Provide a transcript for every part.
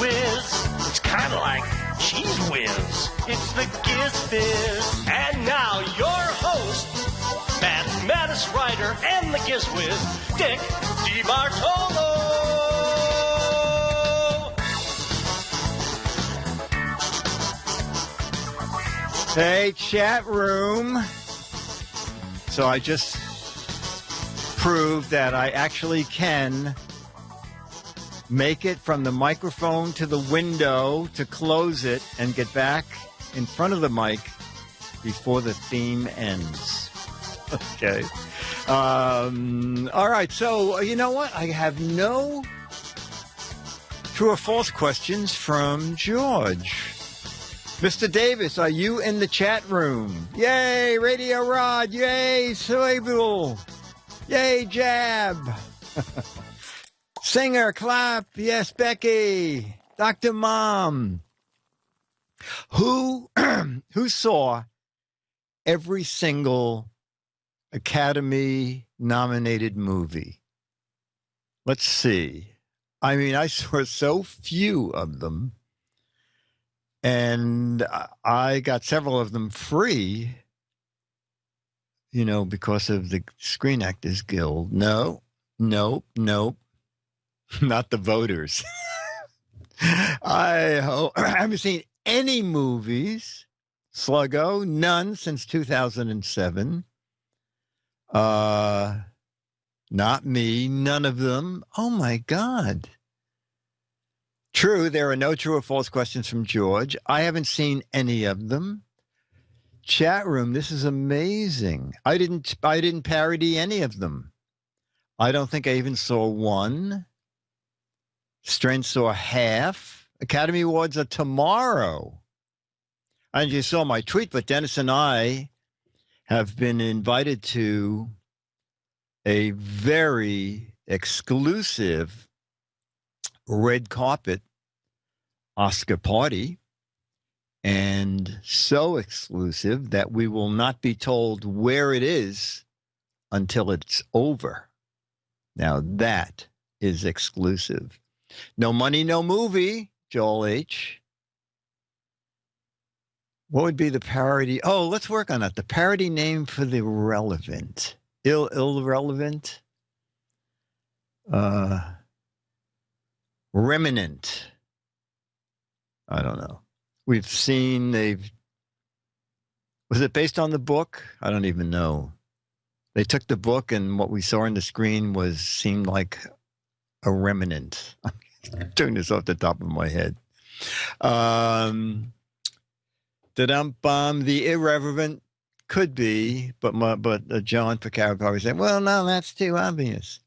whiz. It's kind of like cheese whiz. It's the Giz Fiz. And now your host, mathematics writer and the Giz Whiz, Dick DeBartolo. Hey, chat room. So I just proved that I actually can make it from the microphone to the window to close it and get back in front of the mic before the theme ends. Okay. All right. So, you know what? I have no true or false questions from George. Mr. Davis, are you in the chat room? Yay, Radio Rod. Yay, Soybull. Yay, Jab. Singer, clap. Yes, Becky. Dr. Mom. Who saw every single Academy-nominated movie? Let's see. I mean, I saw so few of them. And I got several of them free, you know, because of the Screen Actors Guild. Nope. Not the voters. I haven't seen any movies. Sluggo, none since 2007. Not me, none of them. Oh, my God. True, there are no true or false questions from George. I haven't seen any of them. Chat room, this is amazing. I didn't parody any of them. I don't think I even saw one. Strength saw half. Academy Awards are tomorrow. And you saw my tweet, but Dennis and I have been invited to a very exclusive red carpet Oscar party, and so exclusive that we will not be told where it is until it's over. Now that is exclusive. No money, no movie, Joel H. What would be the parody? Oh, let's work on that. The parody name for the relevant. Irrelevant? Remnant. I don't know. We've seen was it based on the book? I don't even know. They took the book and what we saw on the screen seemed like a remnant. I'm doing this off the top of my head. The irreverent could be, but John Picard probably said, well, no, that's too obvious.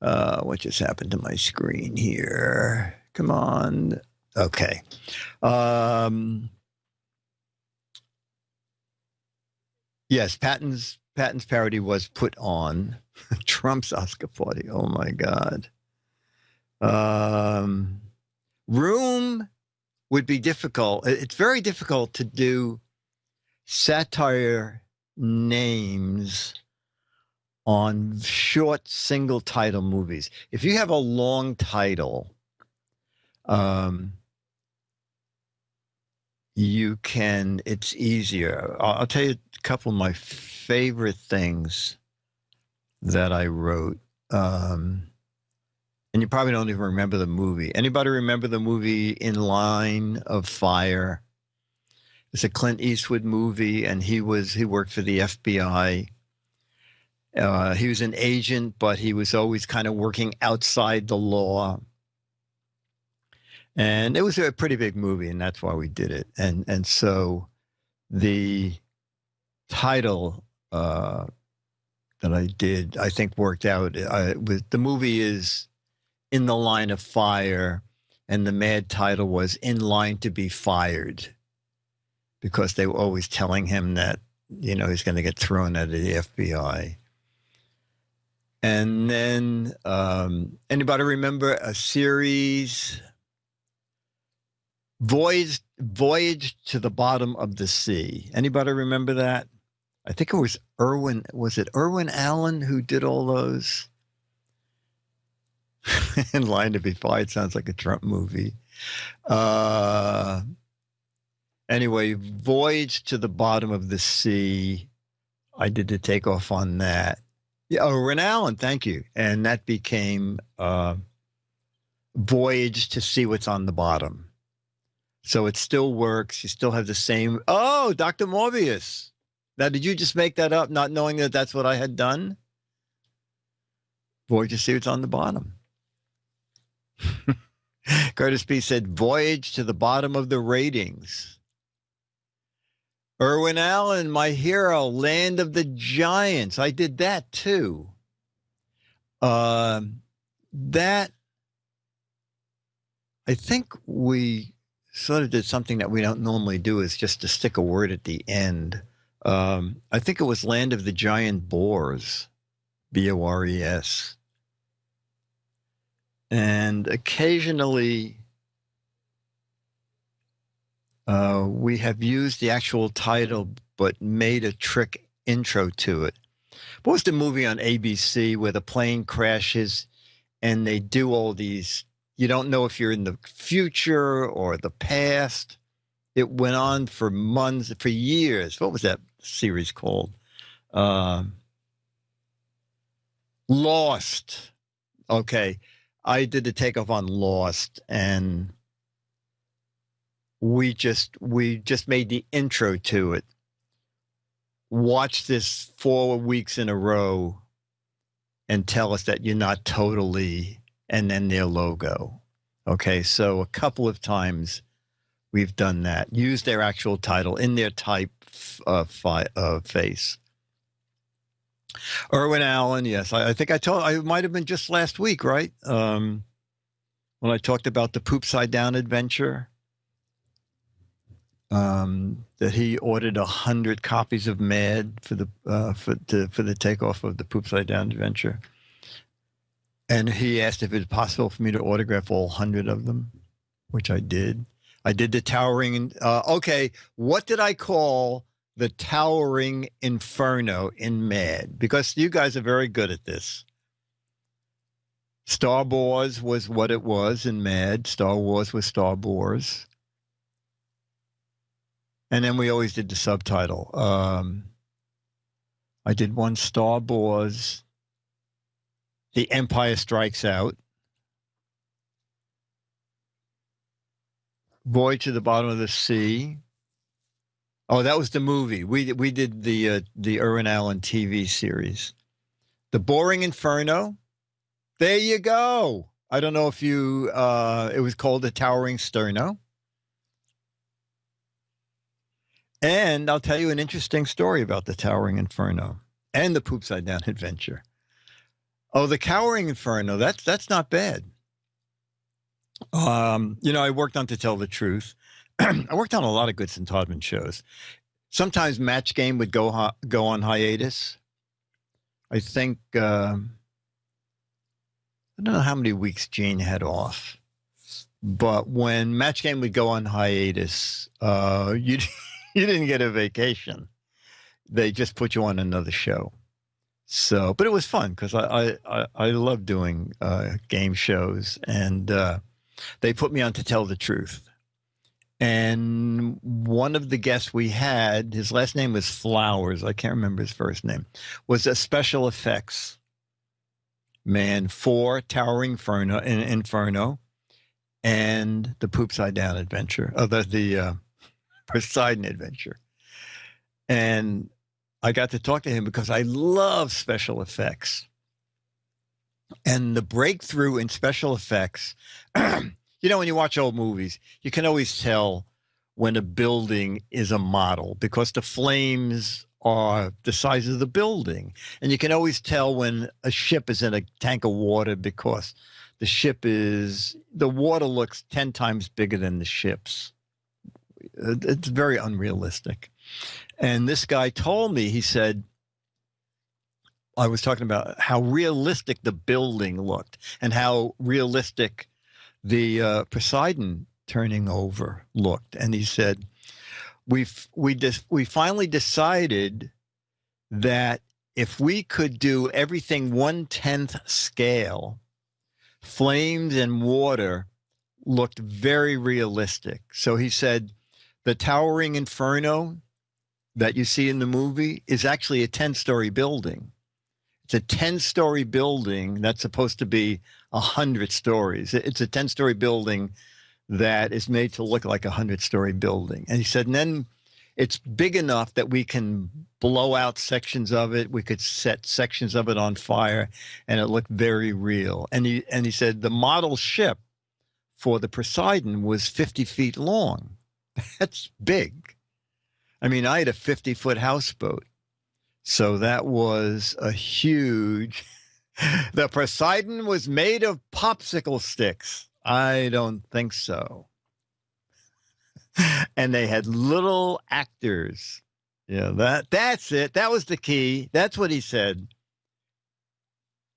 What just happened to my screen here? Come on. Okay. Yes, Patton's parody was put on Trump's Oscar party. Oh my God. Room would be difficult. It's very difficult to do satire names on short single title movies. If you have a long title, it's easier. I'll tell you a couple of my favorite things that I wrote. And you probably don't even remember the movie. Anybody remember the movie In Line of Fire? It's a Clint Eastwood movie, and he worked for the FBI. He was an agent, but he was always kind of working outside the law. And it was a pretty big movie, and that's why we did it. And so the title that I did, I think, worked out. The movie is In the Line of Fire, and the mad title was In Line to be Fired, because they were always telling him that, you know, he's going to get thrown out of the FBI. And then, anybody remember a series, Voyage to the Bottom of the Sea? Anybody remember that? I think it was Irwin. Was it Irwin Allen who did all those? In line to be fired sounds like a Trump movie. Anyway, Voyage to the Bottom of the Sea. I did the takeoff on that. Yeah, oh, Ren Allen, thank you. And that became Voyage to See What's on the Bottom. So it still works. You still have the same. Oh, Dr. Morbius. Now, did you just make that up, not knowing that that's what I had done? Voyage to See What's on the Bottom. Curtis B. said, Voyage to the Bottom of the Ratings. Irwin Allen, my hero, Land of the Giants. I did that too. That, I think we sort of did something that we don't normally do, is just to stick a word at the end. I think it was Land of the Giant Boars, Bores. And occasionally we have used the actual title, but made a trick intro to it. What was the movie on ABC where the plane crashes and they do all these, you don't know if you're in the future or the past. It went on for months, for years. What was that series called? Lost. Okay. I did the takeoff on Lost, and we just made the intro to it. Watch this 4 weeks in a row and tell us that you're not totally, and then their logo. Okay, so a couple of times we've done that. Use their actual title in their type face. Irwin Allen, yes. I think I might have been just last week, right? When I talked about the Poop Side Down adventure, that he ordered 100 copies of Mad for the takeoff of the Poop Side Down adventure. And he asked if it was possible for me to autograph all 100 of them, which I did. I did the Towering. Okay, what did I call the Towering Inferno in Mad? Because you guys are very good at this. Star Wars was what it was in Mad. Star Wars was Star Wars. And then we always did the subtitle. I did one Star Wars, The Empire Strikes Out, Voyage to the Bottom of the Sea. Oh, that was the movie. We did the Irwin Allen TV series. The Boring Inferno. There you go. I don't know if you, it was called The Towering Sterno. And I'll tell you an interesting story about the Towering Inferno and the Poop Side Down adventure. Oh, the Towering Inferno, that's not bad. I worked on To Tell the Truth. I worked on a lot of Goodson Todman shows. Sometimes Match Game would go on hiatus. I think, I don't know how many weeks Gene had off. But when Match Game would go on hiatus, you didn't get a vacation. They just put you on another show. So, but it was fun because I love doing game shows, and they put me on To Tell the Truth. And one of the guests we had, his last name was Flowers, I can't remember his first name, was a special effects man for Towering Inferno and the Poop Side Down adventure, the Poseidon adventure. And I got to talk to him because I love special effects. And the breakthrough in special effects, when you watch old movies, you can always tell when a building is a model because the flames are the size of the building. And you can always tell when a ship is in a tank of water because the water looks 10 times bigger than the ships. It's very unrealistic. And this guy told me, he said, I was talking about how realistic the building looked and how realistic the Poseidon turning over looked. And he said, we finally decided that if we could do everything 1/10 scale, flames and water looked very realistic. So he said the towering inferno that you see in the movie is actually a 10-story building. It's a 10-story building that's supposed to be 100 stories. It's a 10-story building that is made to look like a 100-story building. And he said, and then it's big enough that we can blow out sections of it. We could set sections of it on fire, and it looked very real. And he said the model ship for the Poseidon was 50 feet long. That's big. I mean, I had a 50-foot houseboat. So that was a huge... The Poseidon was made of popsicle sticks. I don't think so. And they had little actors. Yeah, that's it. That was the key. That's what he said.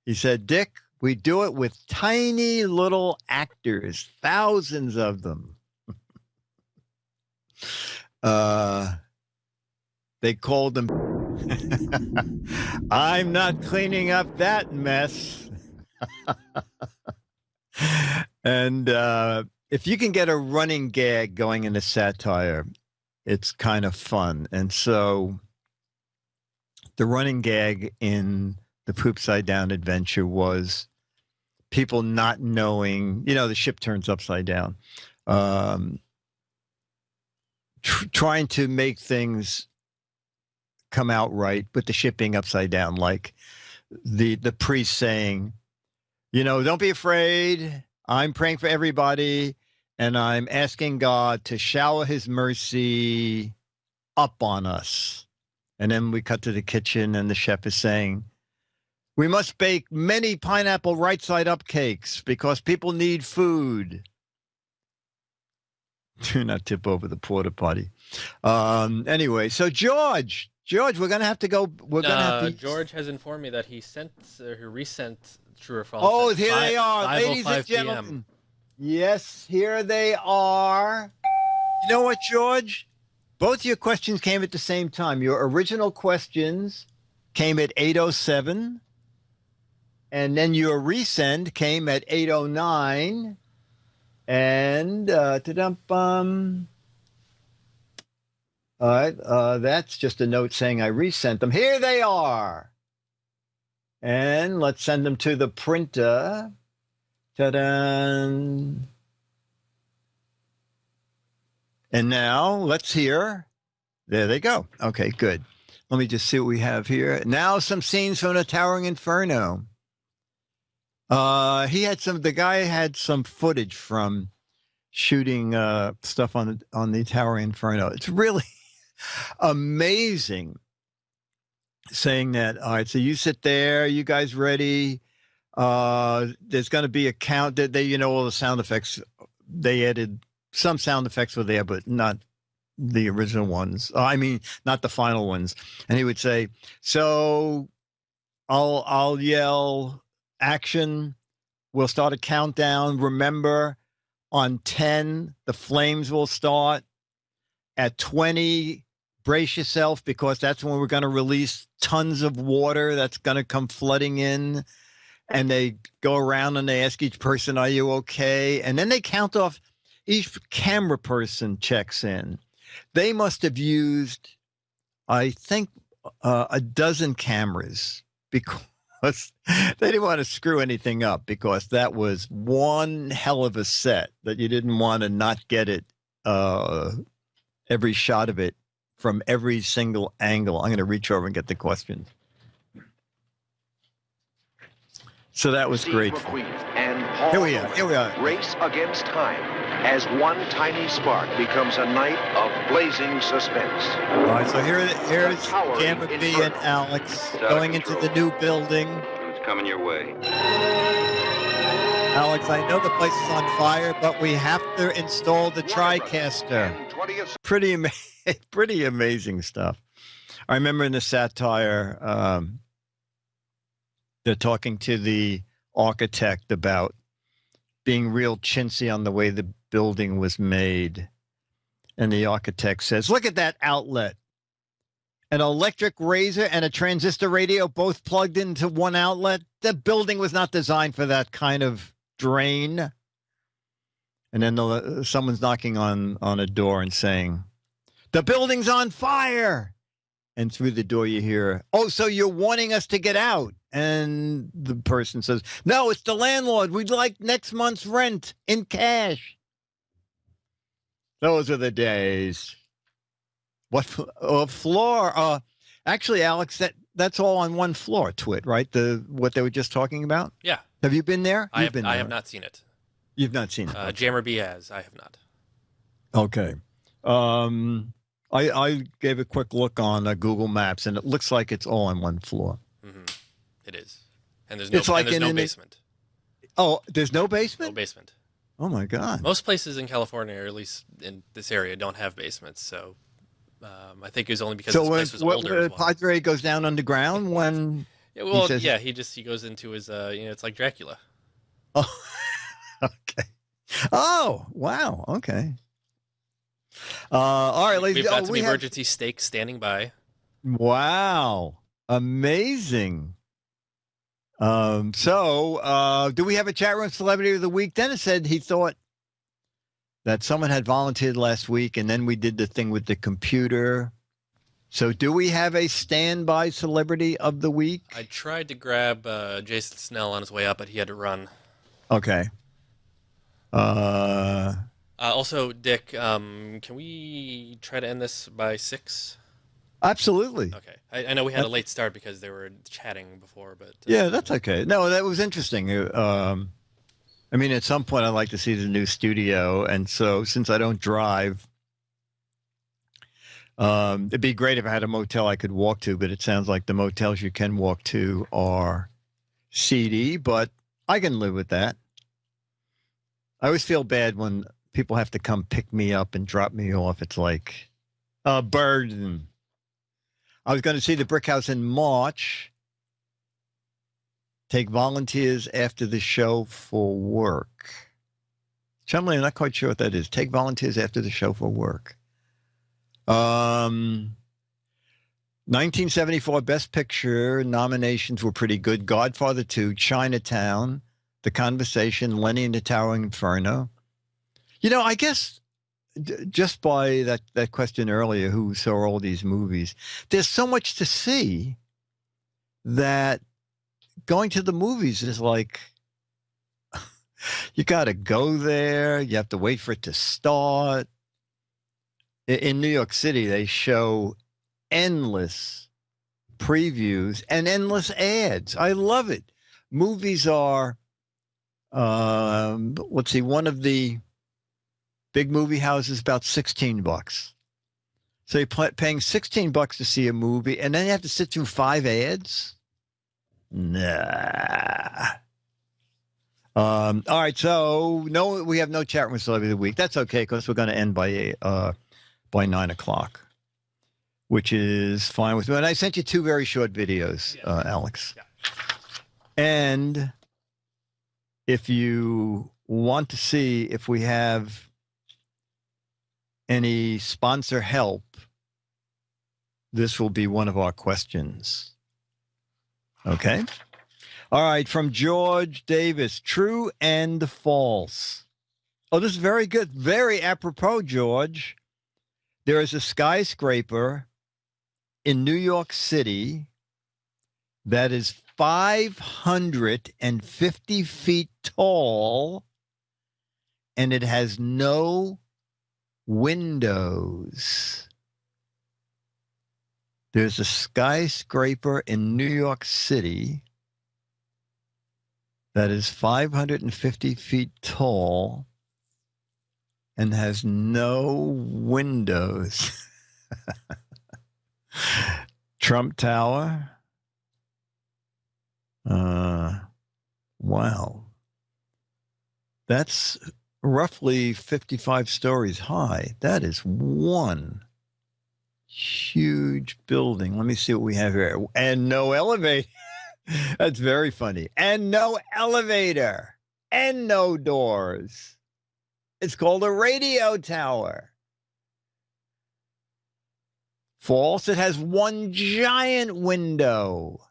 He said, Dick, we do it with tiny little actors, thousands of them. They called them. I'm not cleaning up that mess. And if you can get a running gag going in a satire, it's kind of fun. And so the running gag in the Poop Side Down adventure was people not knowing, the ship turns upside down, trying to make things come out right with the ship being upside down, like the priest saying, don't be afraid. I'm praying for everybody, and I'm asking God to shower his mercy up on us. And then we cut to the kitchen, and the chef is saying, we must bake many pineapple right-side-up cakes because people need food. Do not tip over the porta potty. Anyway, so George, we're going to have to go. George has informed me that he resent True or False. Oh, here they are, ladies and gentlemen. Yes, here they are. You know what, George? Both your questions came at the same time. Your original questions came at 8:07, and then your resend came at 8:09. And all right, that's just a note saying I resent them. Here they are. And let's send them to the printer. Ta-da! And now let's hear. There they go. Okay, good. Let me just see what we have here. Now some scenes from the Towering Inferno. The guy had some footage from shooting stuff on the Towering Inferno. It's really amazing. Saying that, all right, so you sit there, you guys ready? There's going to be a count. They all the sound effects. They added some sound effects were there, but not the original ones. I mean, not the final ones. And he would say, so I'll yell action. We'll start a countdown. Remember, on 10, the flames will start. At 20, brace yourself, because that's when we're going to release tons of water that's going to come flooding in. And they go around and they ask each person, are you okay? And then they count off. Each camera person checks in. They must have used, I think, a dozen cameras because they didn't want to screw anything up, because that was one hell of a set that you didn't want to not get it, every shot of it from every single angle. I'm going to reach over and get the questions. So that was great. Here we are. Race against time as one tiny spark becomes a night of blazing suspense. All right, so here's Gamma B and Alex going into the new building. It's coming your way. Alex, I know the place is on fire, but we have to install the TriCaster. Pretty amazing stuff. I remember in the satire, they're talking to the architect about being real chintzy on the way the building was made. And the architect says, look at that outlet. An electric razor and a transistor radio both plugged into one outlet. The building was not designed for that kind of drain. And then someone's knocking on a door and saying, "The building's on fire." And through the door you hear, "Oh, so you're wanting us to get out?" And the person says, "No, it's the landlord. We'd like next month's rent in cash." Those are the days. What floor? Actually, Alex, that's all on one floor, Twit, right? What they were just talking about? Yeah. Have you been there? I have not seen it. You've not seen it. Okay. Jammer B has. I have not. Okay. I gave a quick look on Google Maps, and it looks like it's all on one floor. Mm-hmm. It is. And there's no basement. Oh, there's no basement? No basement. Oh, my God. Most places in California, or at least in this area, don't have basements. So I think it was only because this place was older as well. Padre goes down underground when he goes into his, it's like Dracula. Oh, okay. Oh, wow. Okay. All right, ladies. We've got some emergency stakes standing by. Wow. Amazing. So do we have a chat room celebrity of the week? Dennis said he thought that someone had volunteered last week, and then we did the thing with the computer. So do we have a standby celebrity of the week? I tried to grab Jason Snell on his way up, but he had to run. Okay. Also, Dick, can we try to end this by 6? Absolutely. Okay. I know we had a late start because they were chatting before, but... yeah, that's okay. No, that was interesting. I mean, at some point, I'd like to see the new studio. And so since I don't drive, it'd be great if I had a motel I could walk to, but it sounds like the motels you can walk to are seedy, but I can live with that. I always feel bad when people have to come pick me up and drop me off. It's like a burden. I was going to see the Brick House in March. Take volunteers after the show for work. Chumley, I'm not quite sure what that is. Take volunteers after the show for work. 1974 Best Picture nominations were pretty good. Godfather 2, Chinatown, The Conversation, Lenny and the Towering Inferno. You know, I guess just by that question earlier, who saw all these movies, there's so much to see that going to the movies is like, you got to go there. You have to wait for it to start. In New York City, they show endless previews and endless ads. I love it. Movies are, let's see, one of the big movie houses about $16. So you're paying $16 to see a movie, and then you have to sit through 5 ads? Nah. All right, so no, we have no chat room celebrity of the week. That's okay, because we're going to end by 9 o'clock, which is fine with me. And I sent you 2 very short videos, Alex. Yeah. And if you want to see if we have any sponsor help, this will be one of our questions. Okay. All right. From George Davis, true and false. Oh, this is very good. Very apropos, George. There is a skyscraper in New York City that is 550 feet tall, and it has no windows. There's a skyscraper in New York City that is 550 feet tall and has no windows. Trump Tower. Wow. That's roughly 55 stories high. That is one huge building. Let me see what we have here. And no elevator. That's very funny. And no elevator. And no doors. It's called a radio tower. False. It has one giant window.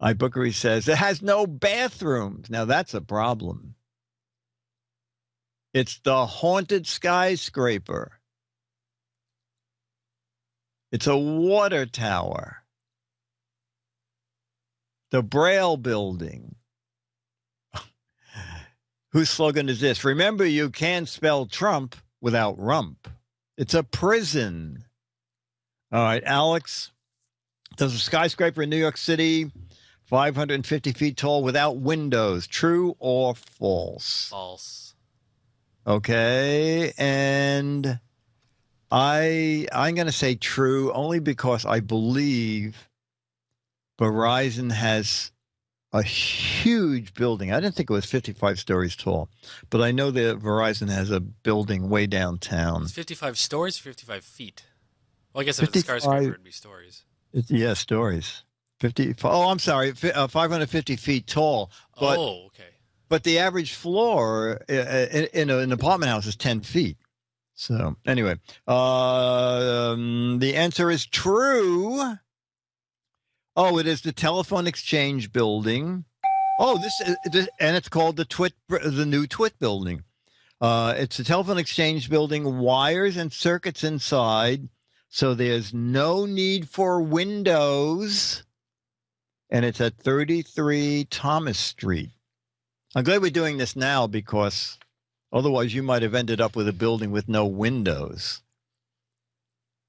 iBookery says it has no bathrooms. Now that's a problem. It's the haunted skyscraper. It's a water tower. The Braille Building. Whose slogan is this? Remember, you can't spell Trump without rump. It's a prison. All right, Alex. There's a skyscraper in New York City, 550 feet tall, without windows. True or false? False. Okay, and I'm going to say true only because I believe Verizon has a huge building. I didn't think it was 55 stories tall, but I know that Verizon has a building way downtown. It's 55 stories, 55 feet. Well, I guess if it's a skyscraper, it'd be stories. Yeah, stories. 50. Oh, I'm sorry, 550 feet tall. But, oh, okay. But the average floor in an apartment house is 10 feet. So anyway, the answer is true. Oh, it is the Telephone Exchange Building. Oh, and it's called the new Twit Building. It's the Telephone Exchange Building, wires and circuits inside, so there's no need for windows. And it's at 33 Thomas Street. I'm glad we're doing this now because otherwise you might have ended up with a building with no windows.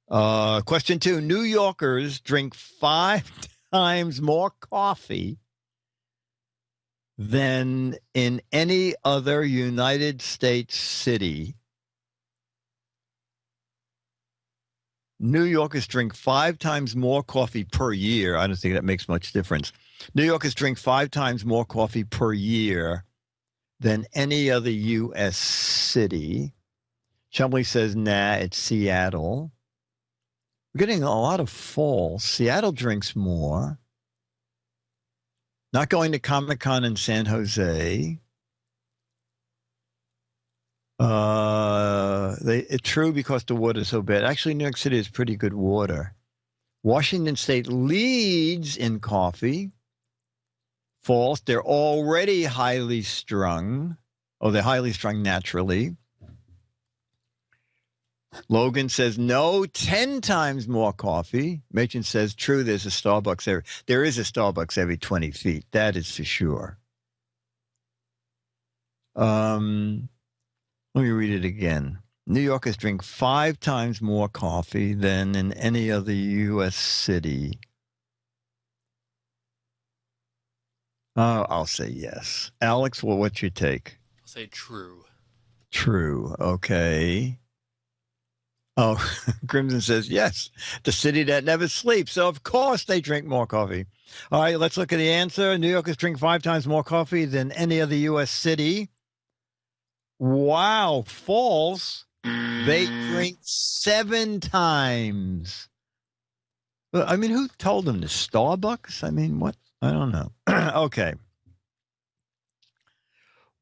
Question 2. New Yorkers drink 5 times more coffee than in any other United States city. New Yorkers drink 5 times more coffee per year. I don't think that makes much difference. New Yorkers drink 5 times more coffee per year than any other U.S. city. Chumley says, nah, it's Seattle. We're getting a lot of false. Seattle drinks more. Not going to Comic-Con in San Jose. It's true because the water's so bad. Actually, New York City has pretty good water. Washington State leads in coffee. False. They're already highly strung. Oh, they're highly strung naturally. Logan says no, 10 times more coffee. Machen says true, there is a Starbucks every 20 feet. That is for sure. Let me read it again. New Yorkers drink 5 times more coffee than in any other U.S. city. I'll say yes. Alex, well, what's your take? I'll say true. True. Okay. Oh, Crimson says, yes, the city that never sleeps. So, of course, they drink more coffee. All right, let's look at the answer. New Yorkers drink 5 times more coffee than any other U.S. city. Wow, false. They drink 7 times. Well, I mean, who told them this? Starbucks? I mean, what? I don't know. Okay.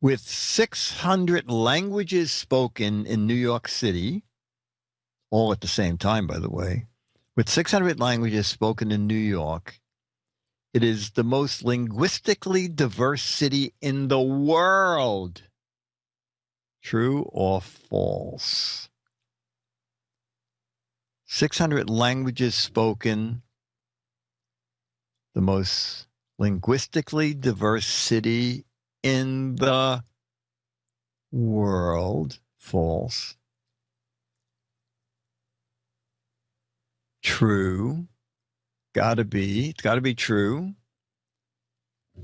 With 600 languages spoken in New York City, all at the same time, by the way, with 600 languages spoken in New York, it is the most linguistically diverse city in the world. True or false? 600 languages spoken, the most linguistically diverse city in the world. False. True. Gotta be. It's got to be true.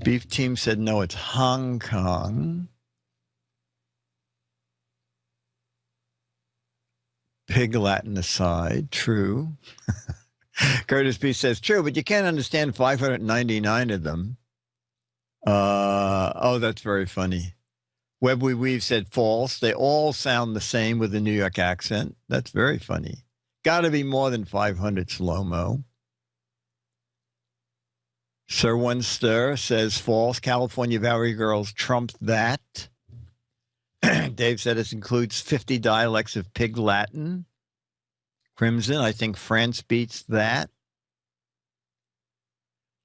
Beef Team said no, it's Hong Kong. Pig Latin aside, true. Curtis B says true, but you can't understand 599 of them. Oh, that's very funny. Web We Weave said false. They all sound the same with a New York accent. That's very funny. Got to be more than 500 slow-mo. Sir One Stir says false. California Valley Girls trump that. Dave said it includes 50 dialects of Pig Latin. Crimson, I think France beats that.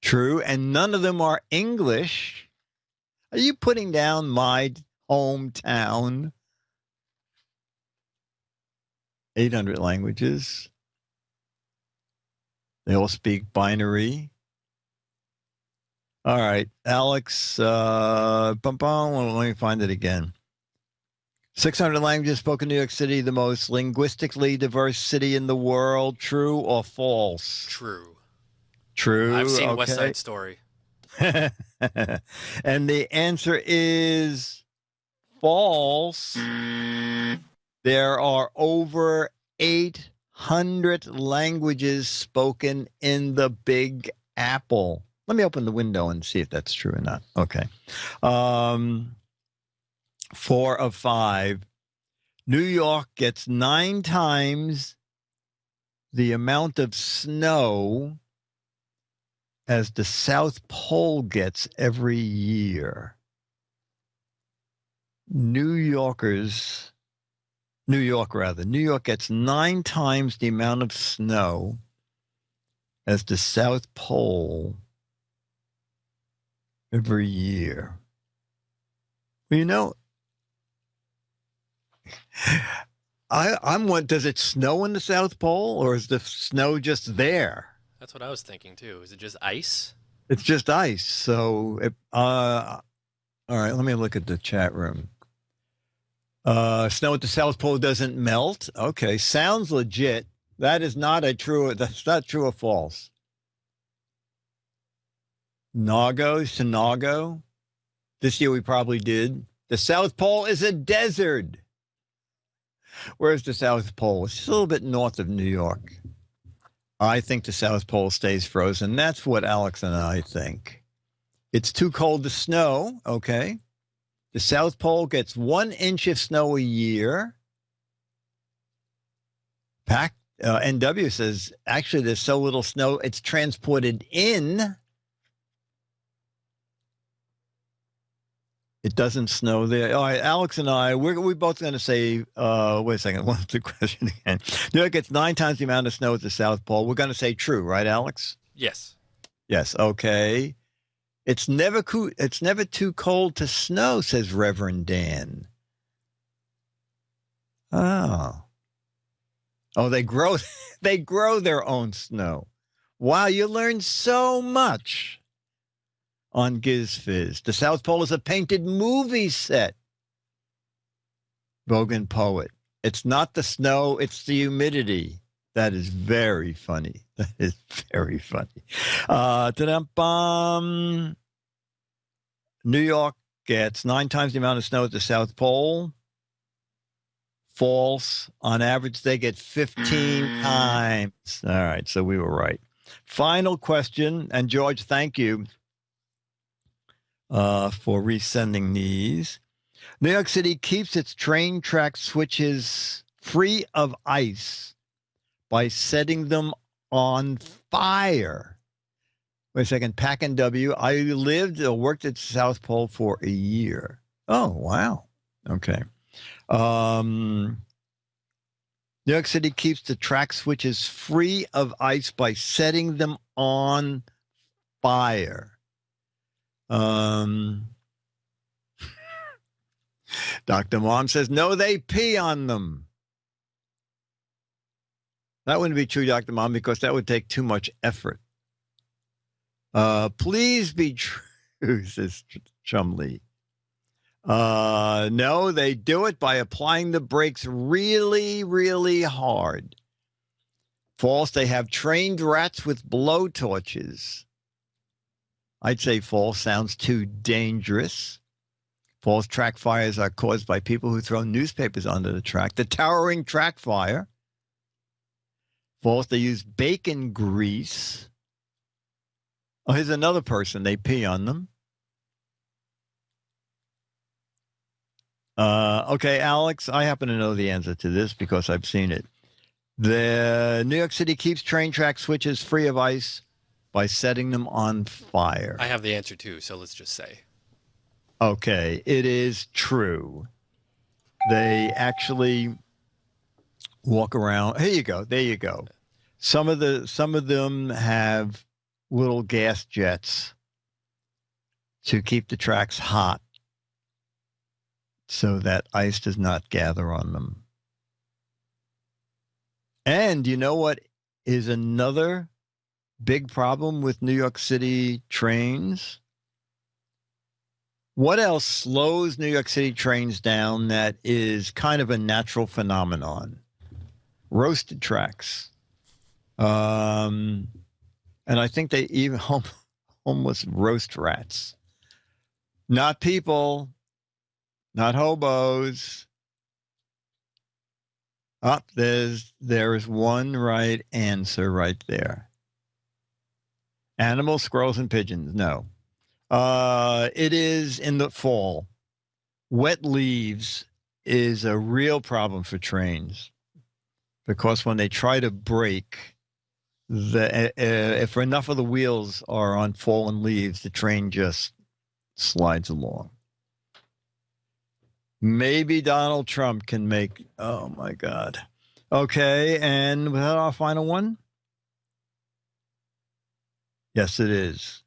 True. And none of them are English. Are you putting down my hometown? 800 languages. They all speak binary. All right, Alex, let me find it again. 600 languages spoken in New York City, the most linguistically diverse city in the world. True or false? True. True. I've seen okay. West Side Story. And the answer is false. There are over 800 languages spoken in the Big Apple. Let me open the window and see if that's true or not. Okay. 4 of 5. New York gets 9 times the amount of snow as the South Pole gets every year. New York gets 9 times the amount of snow as the South Pole every year. Well, you know, I'm one. Does it snow in the South Pole, or is the snow just there? That's what I was thinking too. Is it just ice? It's just ice. So, all right. Let me look at the chat room. Snow at the South Pole doesn't melt. Okay, sounds legit. That's not true or false. Chicago. This year we probably did. The South Pole is a desert. Where's the South Pole? It's a little bit north of New York. I think the South Pole stays frozen. That's what Alex and I think. It's too cold to snow. Okay. The South Pole gets 1 inch of snow a year. NW says, actually, there's so little snow, it's transported in. It doesn't snow there. All right, Alex and I, we're both going to say, wait a second, what's the question again? New York gets 9 times the amount of snow at the South Pole. We're going to say true, right, Alex? Yes. Yes, okay. It's never too cold to snow, says Reverend Dan. Oh, they grow their own snow. Wow, you learned so much on Giz Fiz. The South Pole is a painted movie set. Bogan Poet. It's not the snow, it's the humidity. That is very funny. That is very funny. New York gets 9 times the amount of snow at the South Pole. False. On average, they get 15 times. All right, so we were right. Final question, and George, thank you for resending these. New York City keeps its train track switches free of ice by setting them on fire. Wait a second, Pack and W. I lived or worked at South Pole for a year. Oh, wow. Okay. New York City keeps the track switches free of ice by setting them on fire. Dr. Mom says, no, they pee on them. That wouldn't be true, Dr. Mom, because that would take too much effort. Please be true, says Chumley. No, they do it by applying the brakes really, really hard. False, they have trained rats with blowtorches. I'd say false, sounds too dangerous. False, track fires are caused by people who throw newspapers onto the track. The towering track fire. False, they use bacon grease. Oh, here's another person. They pee on them. Okay, Alex, I happen to know the answer to this because I've seen it. The New York City keeps train track switches free of ice by setting them on fire. I have the answer too, so let's just say. Okay, it is true. They actually walk around. Here you go. There you go. Some of them have little gas jets to keep the tracks hot so that ice does not gather on them. And you know what is another big problem with New York City trains? What else slows New York City trains down that is kind of a natural phenomenon? Roasted tracks. And I think they even homeless roast rats. Not people, not hobos. There's one right answer right there. Animals, squirrels, and pigeons. No. It is in the fall. Wet leaves is a real problem for trains because when they try to brake, if enough of the wheels are on fallen leaves, the train just slides along. Maybe Donald Trump can make, oh my God. Okay, and was that our final one? Yes, it is.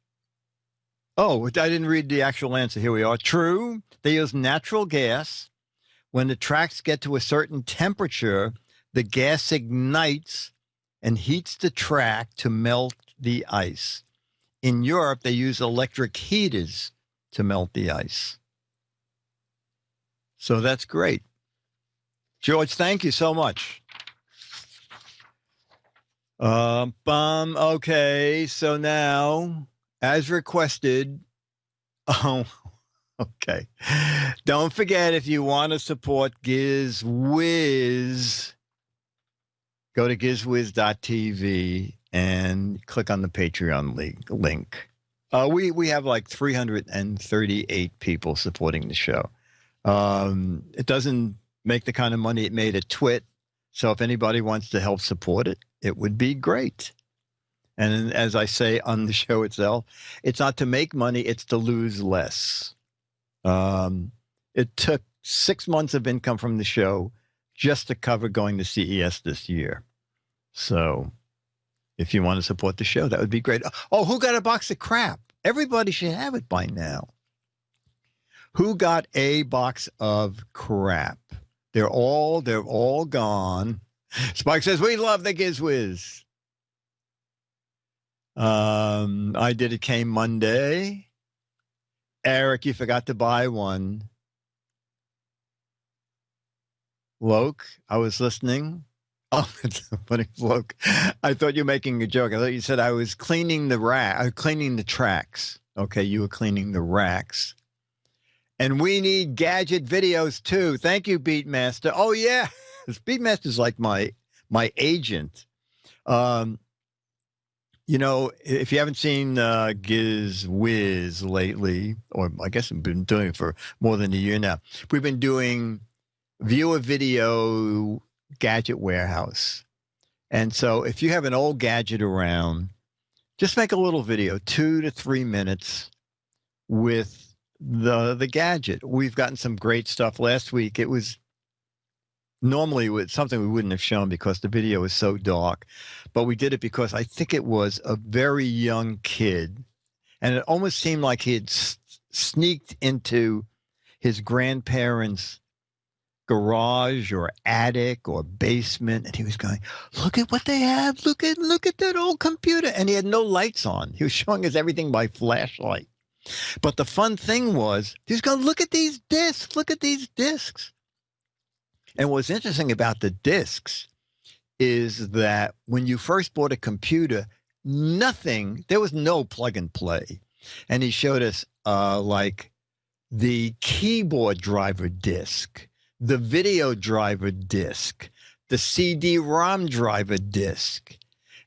Oh, I didn't read the actual answer. Here we are. True, they use natural gas. When the tracks get to a certain temperature, the gas ignites and heats the track to melt the ice. In Europe, they use electric heaters to melt the ice. So that's great. George, thank you so much. Okay, so now, as requested, okay. Don't forget, if you want to support GizWiz, go to gizwiz.tv and click on the Patreon link. We have like 338 people supporting the show. It doesn't make the kind of money it made at Twit. So if anybody wants to help support it, it would be great. And as I say on the show itself, it's not to make money, it's to lose less. It took 6 months of income from the show just to cover going to CES this year. So if you want to support the show, that would be great. Oh, who got a box of crap? Everybody should have it by now. Who got a box of crap? They're all gone. Spike says, we love the GizWiz. I did. It came Monday. Eric, you forgot to buy one. Loke, I was listening. Oh, it's funny, Loke. I thought you were making a joke. I thought you said I was cleaning cleaning the tracks. Okay, you were cleaning the racks. And we need gadget videos too. Thank you, Beatmaster. Oh yeah, Beatmaster's like my agent. You know, if you haven't seen GizWiz lately, or I guess I've been doing it for more than a year now, we've been doing viewer video gadget warehouse. And so if you have an old gadget around, just make a little video, 2 to 3 minutes with the gadget. We've gotten some great stuff. Last week, it was normally something we wouldn't have shown because the video is so dark, but we did it because I think it was a very young kid, and it almost seemed like he had sneaked into his grandparents' garage or attic or basement, and he was going, look at what they have, look at that old computer, and he had no lights on. He was showing us everything by flashlight. But the fun thing was, he was going, look at these discs, look at these discs. And what's interesting about the discs is that when you first bought a computer, there was no plug and play. And he showed us like the keyboard driver disc, the video driver disc, the CD-ROM driver disc.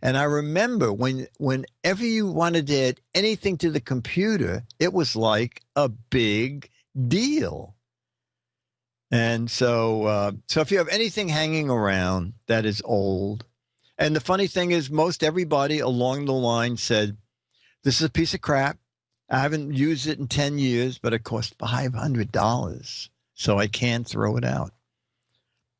And I remember whenever you wanted to add anything to the computer, it was like a big deal. And so if you have anything hanging around that is old, and the funny thing is most everybody along the line said, this is a piece of crap. I haven't used it in 10 years, but it cost $500. So I can't throw it out.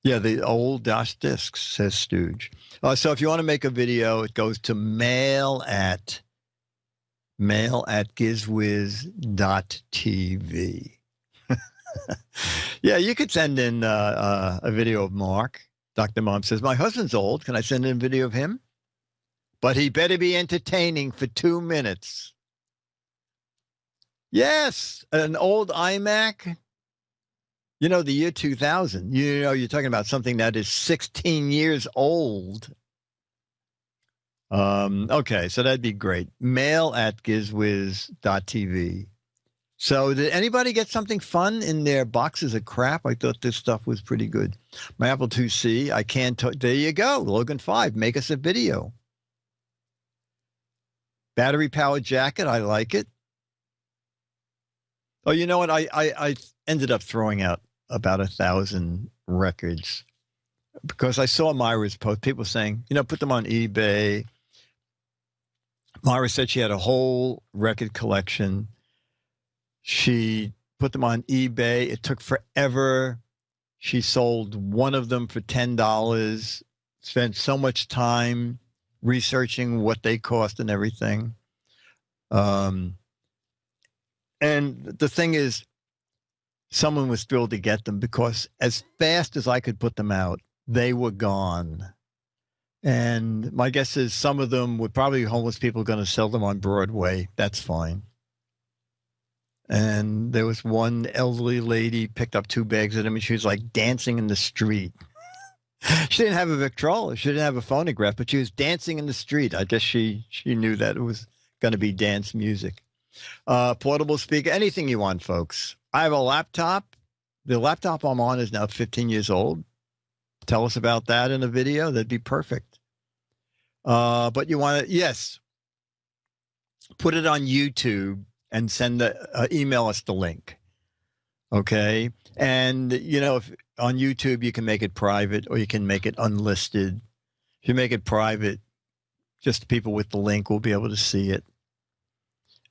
Yeah, the old DOS discs, says Stooge. So if you want to make a video, it goes to mail at mail@gizwiz.tv. Yeah, you could send in a video of Mark. Dr. Mom says, my husband's old. Can I send in a video of him? But he better be entertaining for 2 minutes. Yes, an old iMac. You know, the year 2000. You know, you're talking about something that is 16 years old. Okay, so that'd be great. Mail@gizwiz.tv. So did anybody get something fun in their boxes of crap? I thought this stuff was pretty good. My Apple IIc, I can't. There you go. Logan 5, make us a video. Battery-powered jacket, I like it. Oh, you know what? I ended up throwing out about 1,000 records because I saw Myra's post. People saying, you know, put them on eBay. Myra said she had a whole record collection. She put them on eBay. It took forever. She sold one of them for $10, spent so much time researching what they cost and everything. And the thing is, someone was thrilled to get them because as fast as I could put them out, they were gone. And my guess is some of them were probably homeless people going to sell them on Broadway. That's fine. And there was one elderly lady picked up 2 bags of them, and she was like dancing in the street. She didn't have a Victrola. She didn't have a phonograph, but she was dancing in the street. I guess she knew that it was going to be dance music. Portable speaker, anything you want, folks. I have a laptop. The laptop I'm on is now 15 years old. Tell us about that in a video. That'd be perfect. But you want to, yes, put it on YouTube and send email us the link. Okay. And, you know, if on YouTube, you can make it private or you can make it unlisted. If you make it private, just people with the link will be able to see it.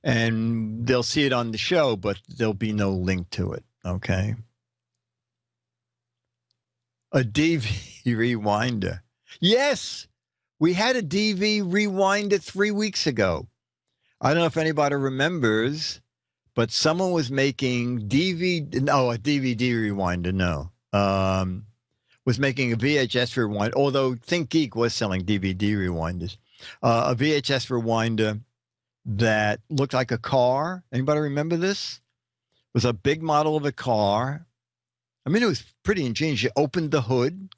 And they'll see it on the show, but there'll be no link to it. Okay. A DV rewinder. Yes, we had a DV rewinder 3 weeks ago. I don't know if anybody remembers, but someone was making a DVD rewinder, no. Was making a VHS rewinder, although ThinkGeek was selling DVD rewinders. A VHS rewinder that looked like a car. Anybody remember this? It was a big model of a car. I mean, it was pretty ingenious. You opened the hood.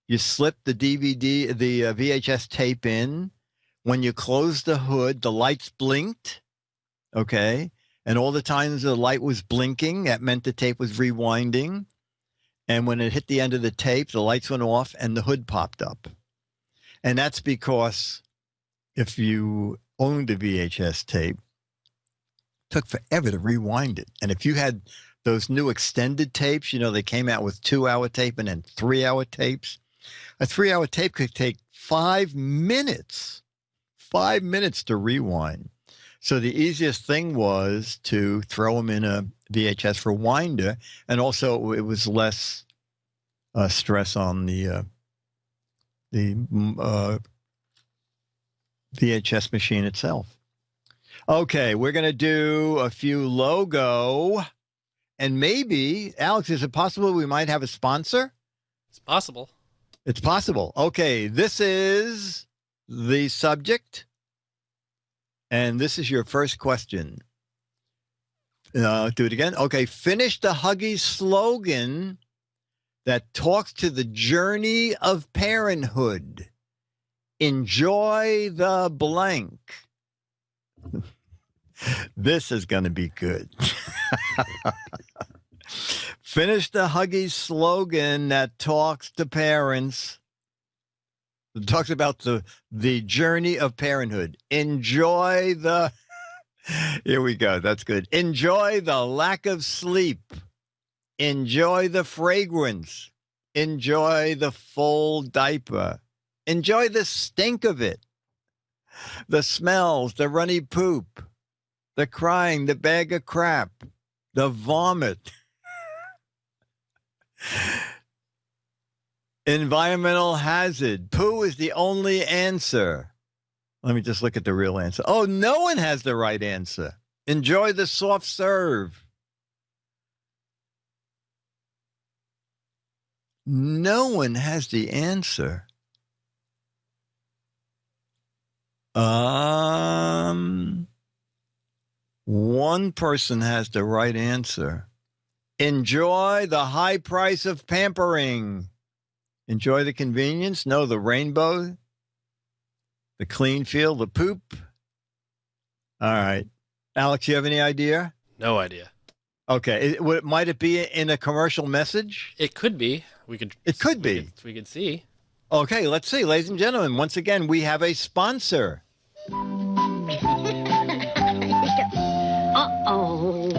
You slipped the VHS tape in. When you closed the hood, the lights blinked. Okay. And all the times the light was blinking, that meant the tape was rewinding. And when it hit the end of the tape, the lights went off and the hood popped up. And that's because if you owned a VHS tape, it took forever to rewind it. And if you had those new extended tapes, you know, they came out with 2-hour tape and then 3-hour tapes. A 3-hour tape could take 5 minutes. 5 minutes to rewind. So the easiest thing was to throw them in a VHS rewinder, and also it was less stress on the VHS machine itself. Okay, we're going to do a few logo, and maybe, Alex, is it possible we might have a sponsor? It's possible. It's possible. Okay, this is the subject, and this is your first question. Do it again. Okay, finish the Huggies slogan that talks to the journey of parenthood. Enjoy the blank. This is going to be good. Finish the Huggies slogan that talks to parents. It talks about the journey of parenthood. Enjoy the... Here we go. That's good. Enjoy the lack of sleep. Enjoy the fragrance. Enjoy the full diaper. Enjoy the stink of it. The smells, the runny poop, the crying, the bag of crap, the vomit. Environmental hazard. Poo is the only answer. Let me just look at the real answer. Oh, no one has the right answer. Enjoy the soft serve. No one has the answer. One person has the right answer. Enjoy the high price of pampering. Enjoy the convenience. No, the rainbow. The clean feel, the poop. All right. Alex, you have any idea? No idea. Okay. Might it be in a commercial message? It could be. It could be. We could see. Okay, let's see. Ladies and gentlemen, once again, we have a sponsor. Uh-oh.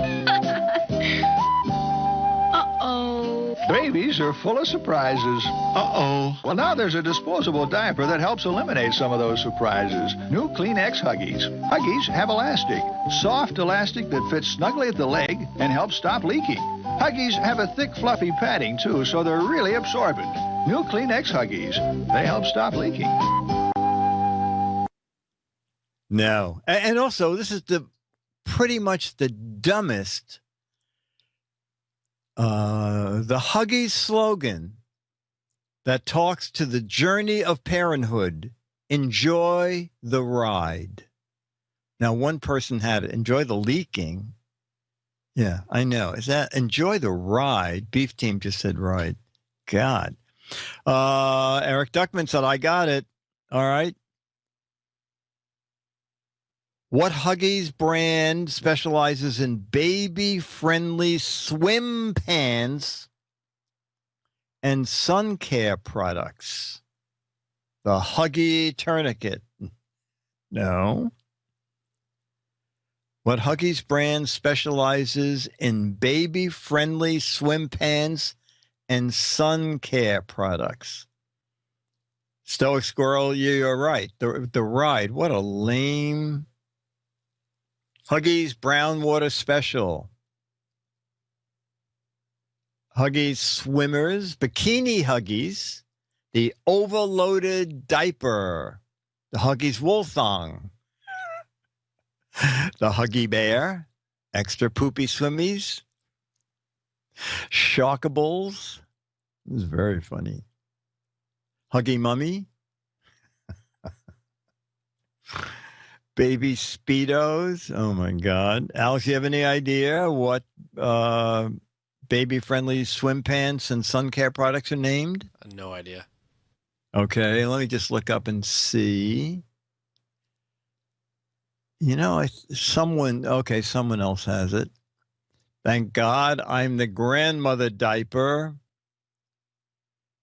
Uh-oh. Babies are full of surprises. Uh-oh. Well, now there's a disposable diaper that helps eliminate some of those surprises. New Kleenex Huggies. Huggies have elastic. Soft elastic that fits snugly at the leg and helps stop leaking. Huggies have a thick, fluffy padding, too, so they're really absorbent. New Kleenex Huggies. They help stop leaking. No. And also, this is pretty much the dumbest. The Huggies slogan that talks to the journey of parenthood. Enjoy the ride. Now, one person had it. Enjoy the leaking. Yeah, I know. Is that enjoy the ride? Beef Team just said ride. God. Eric Duckman said, I got it. All right. What Huggies brand specializes in baby-friendly swim pants and sun care products? The Huggy Tourniquet. No. What Huggies brand specializes in baby-friendly swim pants and sun care products? Stoic Squirrel, you're right. The ride. What a lame. Huggies Brown Water Special. Huggies Swimmers. Bikini Huggies. The Overloaded Diaper. The Huggies Woolthong. The Huggy Bear. Extra Poopy Swimmies. Shockables. This is very funny. Huggy Mummy. Baby Speedos. Oh, my God. Alex, you have any idea what baby-friendly swim pants and sun care products are named? No idea. Okay, let me just look up and see. You know, someone else has it. Thank God I'm the grandmother diaper.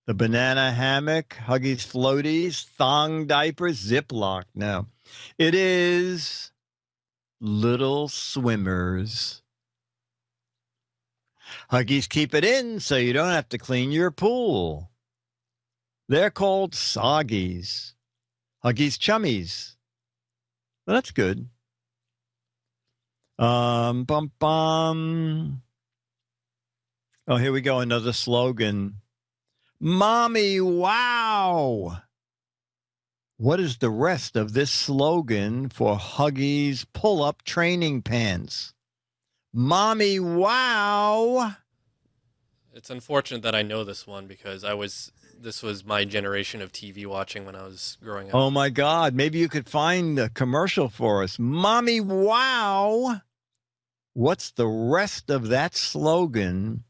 The banana hammock, Huggies floaties, thong diapers, Ziploc. No, it is Little Swimmers. Huggies keep it in so you don't have to clean your pool. They're called Soggies. Huggies Chummies. Well, that's good. Oh, here we go. Another slogan. Mommy, wow. What is the rest of this slogan for Huggies pull-up training pants? Mommy, wow. It's unfortunate that I know this one because this was my generation of TV watching when I was growing up. Oh, my God. Maybe you could find a commercial for us. Mommy, wow. What's the rest of that slogan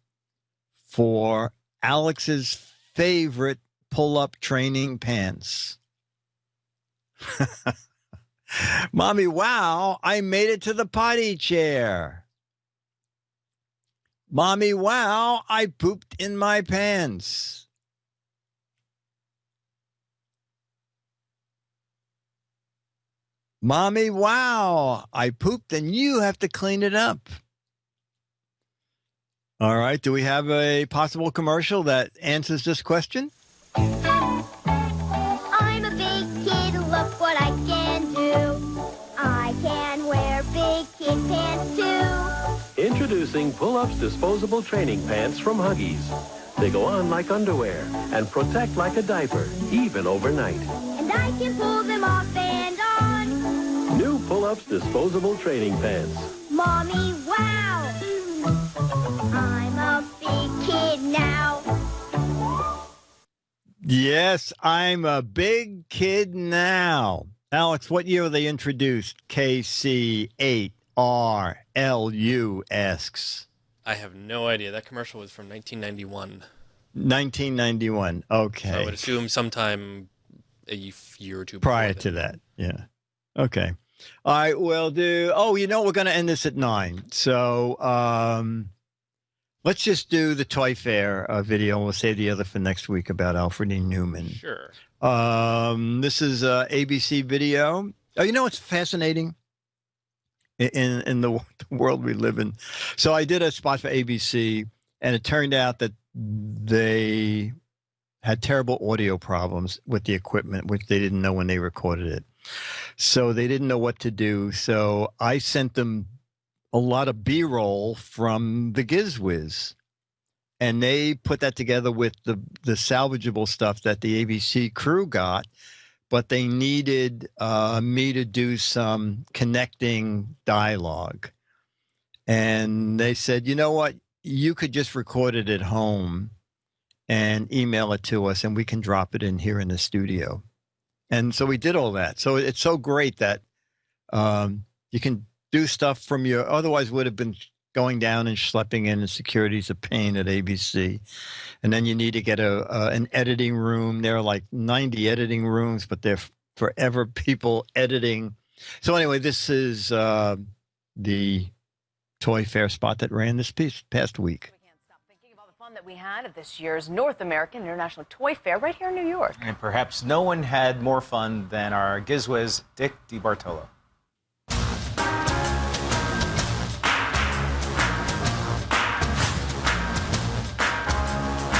for Alex's favorite pull-up training pants? Mommy, wow, I made it to the potty chair. Mommy, wow, I pooped in my pants. Mommy, wow, I pooped and you have to clean it up. All right, do we have a possible commercial that answers this question? I'm a big kid, look what I can do. I can wear big kid pants too. Introducing Pull-Ups Disposable Training Pants from Huggies. They go on like underwear and protect like a diaper, even overnight. And I can pull them off and on. pull-ups disposable training pants. Mommy, wow! I'm a big kid now. Yes, I'm a big kid now. Alex, what year were they introduced? KC8RLU asks. I have no idea. That commercial was from 1991. 1991. Okay. So I would assume sometime a year or two prior to that. Yeah. Okay. All right. We'll do. Oh, we're going to end this at 9. So let's just do the Toy Fair video. We'll save the other for next week about Alfred E. Newman. Sure. This is ABC video. Oh, it's fascinating in the world we live in. So I did a spot for ABC, and it turned out that they had terrible audio problems with the equipment, which they didn't know when they recorded it. So they didn't know what to do. So I sent them a lot of B-roll from the GizFiz, and they put that together with the salvageable stuff that the ABC crew got, but they needed me to do some connecting dialogue. And they said, you know what? You could just record it at home and email it to us, and we can drop it in here in the studio. And so we did all that. So it's so great that you can do stuff from your, otherwise would have been going down and schlepping in, and security's a pain at ABC. And then you need to get an editing room. There are like 90 editing rooms, but they're forever people editing. So anyway, this is the Toy Fair spot that ran this past week. We can't stop thinking of all the fun that we had at this year's North American International Toy Fair right here in New York. And perhaps no one had more fun than our GizWiz, Dick DeBartolo.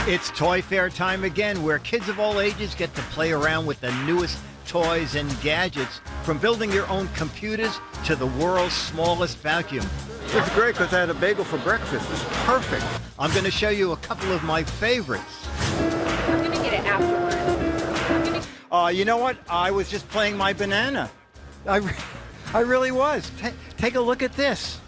It's Toy Fair time again, where kids of all ages get to play around with the newest toys and gadgets, from building your own computers to the world's smallest vacuum. It's great because I had a bagel for breakfast. It's perfect. I'm going to show you a couple of my favorites. I'm going to get it afterwards. You know what? I was just playing my banana. I really was. Take a look at this.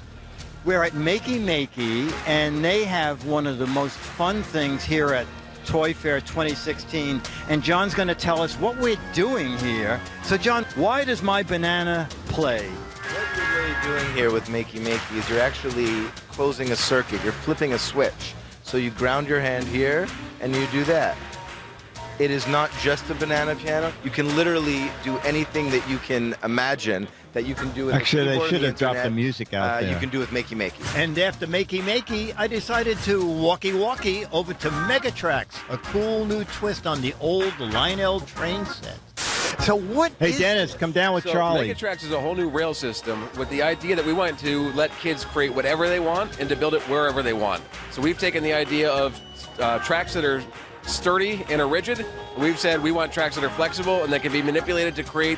We're at Makey Makey, and they have one of the most fun things here at Toy Fair 2016. And John's going to tell us what we're doing here. So, John, why does my banana play? What you're really doing here with Makey Makey is you're actually closing a circuit. You're flipping a switch. So you ground your hand here, and you do that. It is not just a banana piano. You can literally do anything that you can imagine that you can do with Actually, the they should have dropped the music out there. You can do with Makey Makey. And after Makey Makey, I decided to walkie over to Megatrax, a cool new twist on the old Lionel train set. So what Hey, Dennis, come down with Charlie. Megatrax is a whole new rail system with the idea that we want to let kids create whatever they want and to build it wherever they want. So we've taken the idea of tracks that are sturdy and are rigid. We've said we want tracks that are flexible and that can be manipulated to create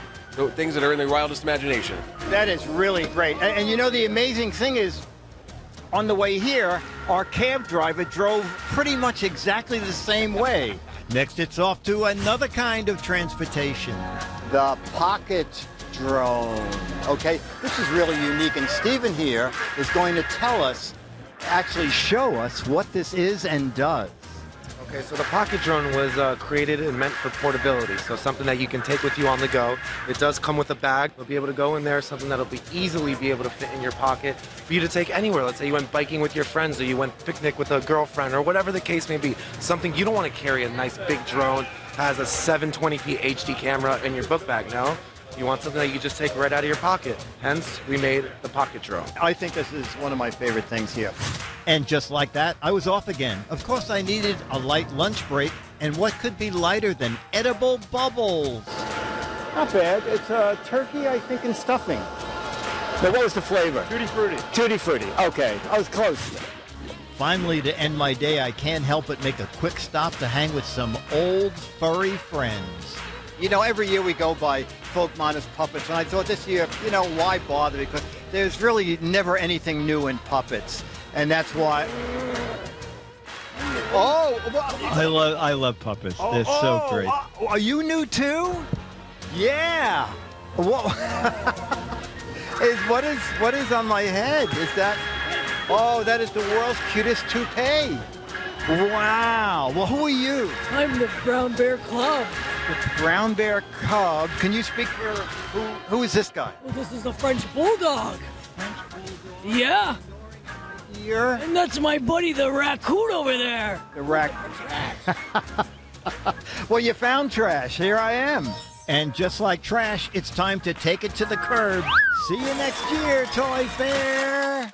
things that are in the wildest imagination. That is really great. And you know, the amazing thing is, on the way here, our cab driver drove pretty much exactly the same way. Next, it's off to another kind of transportation. The pocket drone. Okay, this is really unique, and Stephen here is going to tell us, actually show us what this is and does. Okay, so the pocket drone was created and meant for portability, so something that you can take with you on the go. It does come with a bag. You'll be able to go in there, something that'll easily be able to fit in your pocket for you to take anywhere. Let's say you went biking with your friends, or you went picnic with a girlfriend, or whatever the case may be. Something you don't want to carry a nice big drone, has a 720p HD camera in your book bag, no? You want something that you just take right out of your pocket. Hence, we made the pocket drone. I think this is one of my favorite things here. And just like that, I was off again. Of course, I needed a light lunch break, and what could be lighter than edible bubbles? Not bad. It's turkey, I think, and stuffing. Now, what was the flavor? Tutti Frutti. Tutti Frutti. Okay, I was close. Finally, to end my day, I can't help but make a quick stop to hang with some old furry friends. You know, every year we go by Folk Minus Puppets, and I thought this year, you know, why bother? Because there's really never anything new in puppets, and that's why. Oh, I love puppets. They're so great. Are you new too? Yeah. what is on my head? Is that? Oh, that is the world's cutest toupee. Wow. Well, who are you? I'm the brown bear cub. The brown bear cub. Can you speak for who is this guy? Well, this is the French bulldog. Yeah. Here. And that's my buddy, the raccoon over there. The raccoon. Well, you found trash. Here I am. And just like trash, it's time to take it to the curb. See you next year, Toy Fair.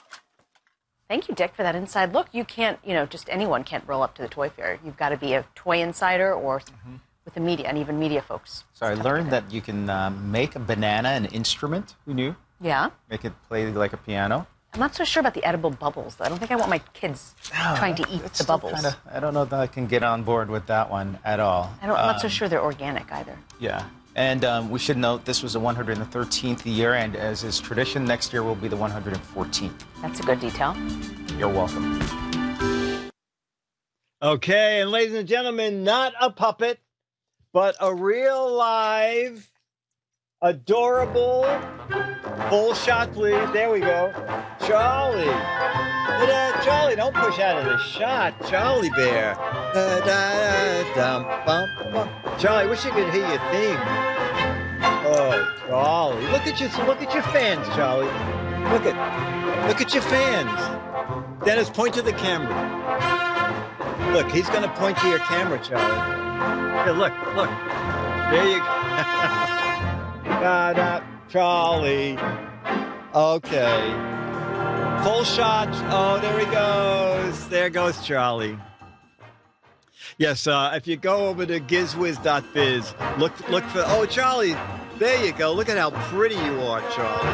Thank you, Dick, for that inside look. You can't, just anyone can't roll up to the toy fair. You've got to be a toy insider or with the media, and even media folks. So I learned that you can make a banana an instrument. Who knew? Yeah. Make it play like a piano. I'm not so sure about the edible bubbles. I don't think I want my kids trying to eat the bubbles. I don't know that I can get on board with that one at all. I'm not so sure they're organic either. Yeah. And we should note this was the 113th year, and as is tradition, next year will be the 114th. That's a good detail. You're welcome. Okay, and ladies and gentlemen, not a puppet, but a real live, adorable, full shot, please. There we go. Charlie. Charlie, don't push out of the shot. Charlie Bear. Charlie, wish you could hear your theme. Oh, Charlie. Look at your fans, Charlie. Look at your fans. Dennis, point to the camera. Look, he's going to point to your camera, Charlie. Here, look. There you go. Charlie. Okay. Full shot. Oh, there he goes. There goes Charlie. Yes, if you go over to GizFiz, look for. Oh, Charlie. There you go. Look at how pretty you are, Charlie.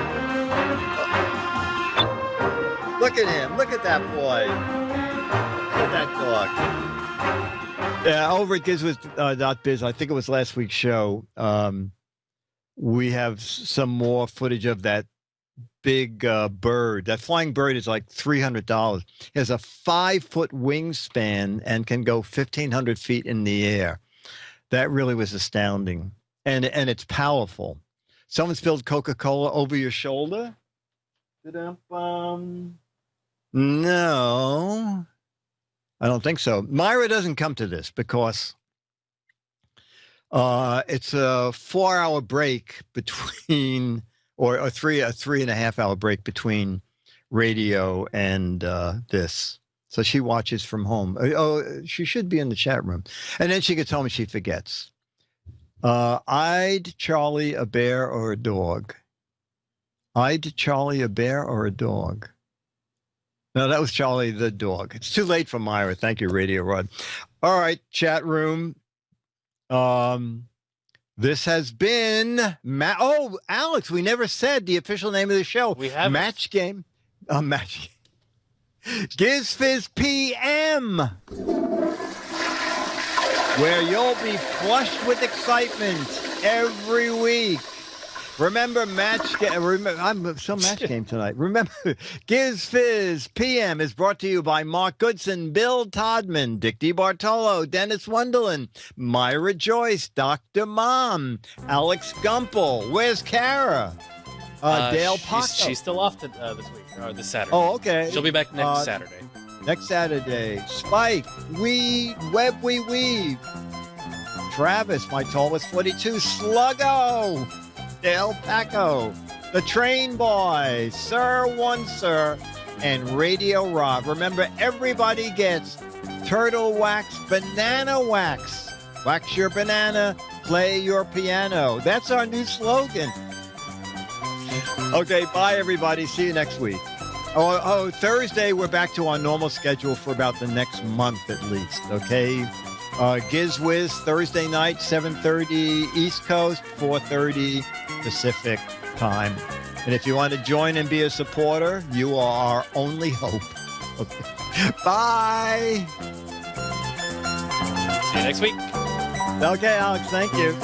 Oh. Look at him. Look at that boy. Look at that dog. Yeah, over at GizFiz, I think it was last week's show. We have some more footage of that big bird. That flying bird is like $300. It has a 5-foot wingspan and can go 1,500 feet in the air. That really was astounding. And it's powerful. Someone spilled Coca-Cola over your shoulder? No, I don't think so. Myra doesn't come to this because it's a 4-hour break between, or a 3.5 hour break between radio and this. So she watches from home. Oh, she should be in the chat room. And then she gets home and she forgets. I'd Charlie a bear or a dog? I'd Charlie a bear or a dog? No, that was Charlie the dog. It's too late for Myra. Thank you, Radio Rod. All right, chat room. This has been oh, Alex, we never said the official name of the show. We have Match Game. Match Giz Fiz PM, where you'll be flushed with excitement every week. Remember, I'm so match game tonight. Remember, Giz Fiz PM is brought to you by Mark Goodson, Bill Todman, Dick DeBartolo, Dennis Wonderland, Myra Joyce, Dr. Mom, Alex Gumpel. Where's Kara? Dale Paco. She's still off this week, or this Saturday. Oh, okay. She'll be back next Saturday. Next Saturday. Spike, Weed, Web We Weave. Travis, my tallest 42, Sluggo. Dale Paco, the Train Boy, Sir One Sir, and Radio Rob. Remember, everybody gets turtle wax, banana wax. Wax your banana, play your piano. That's our new slogan. Okay, bye, everybody. See you next week. Oh, Thursday, we're back to our normal schedule for about the next month at least, okay? Giz Wiz, Thursday night, 7:30 East Coast, 4:30 Pacific time. And if you want to join and be a supporter, you are our only hope. Okay. Bye. See you next week. Okay, Alex, thank you.